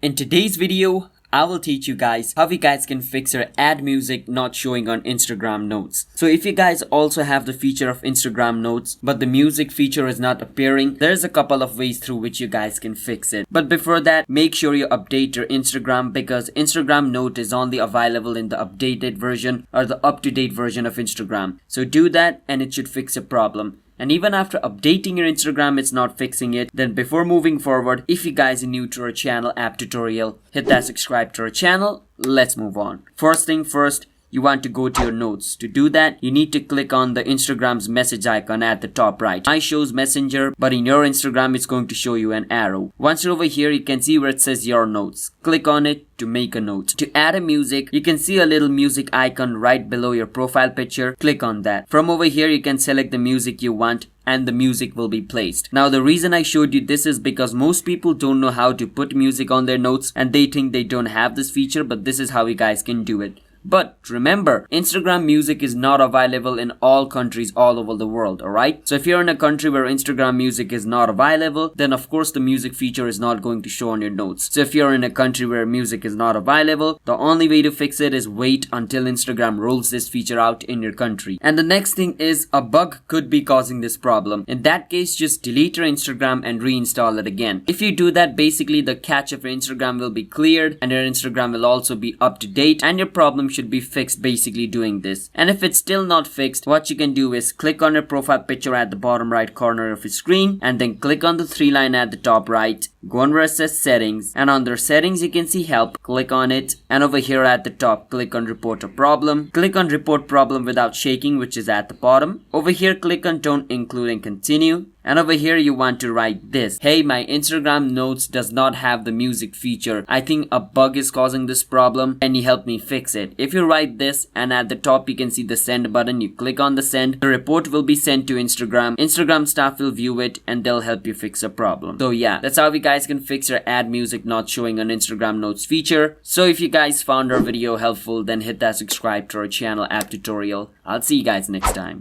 In today's video, I will teach you guys how you guys can fix your ad music not showing on Instagram notes. So if you guys also have the feature of Instagram notes, but the music feature is not appearing, there's a couple of ways through which you guys can fix it. But before that, make sure you update your Instagram because Instagram note is only available in the updated version or the up-to-date version of Instagram. So do that and it should fix your problem. And even after updating your Instagram, it's not fixing it. Then before moving forward, if you guys are new to our channel app tutorial, hit that subscribe to our channel. Let's move on. First thing first, you want to go to your notes. To do that, you need to click on the Instagram's message icon at the top right. Mine shows messenger, but in your Instagram, it's going to show you an arrow. Once you're over here, you can see where it says your notes. Click on it to make a note. To add a music, you can see a little music icon right below your profile picture. Click on that. From over here, you can select the music you want and the music will be placed. Now the reason I showed you this is because most people don't know how to put music on their notes and they think they don't have this feature, but this is how you guys can do it. But remember, Instagram music is not available in all countries all over the world, alright? So if you're in a country where Instagram music is not available, then of course the music feature is not going to show on your notes. So if you're in a country where music is not available, the only way to fix it is wait until Instagram rolls this feature out in your country. And the next thing is a bug could be causing this problem. In that case, just delete your Instagram and reinstall it again. If you do that, basically the cache of your Instagram will be cleared and your Instagram will also be up to date and your problem should be fixed basically doing this. And if it's still not fixed, what you can do is click on your profile picture at the bottom right corner of your screen and then click on the three line at the top right. Go on where it says settings and under settings you can see help. Click on it and over here at the top click on report a problem. Click on report problem without shaking, which is at the bottom. Over here click on don't include and continue. And over here you want to write this. Hey, my Instagram notes does not have the music feature. I think a bug is causing this problem. Can you help me fix it? If you write this and at the top you can see the send button, you click on the send. The report will be sent to Instagram. Instagram staff will view it and they'll help you fix a problem. So yeah, that's how you guys can fix your ad music not showing on Instagram notes feature. So if you guys found our video helpful, then hit that subscribe to our channel app tutorial. I'll see you guys next time.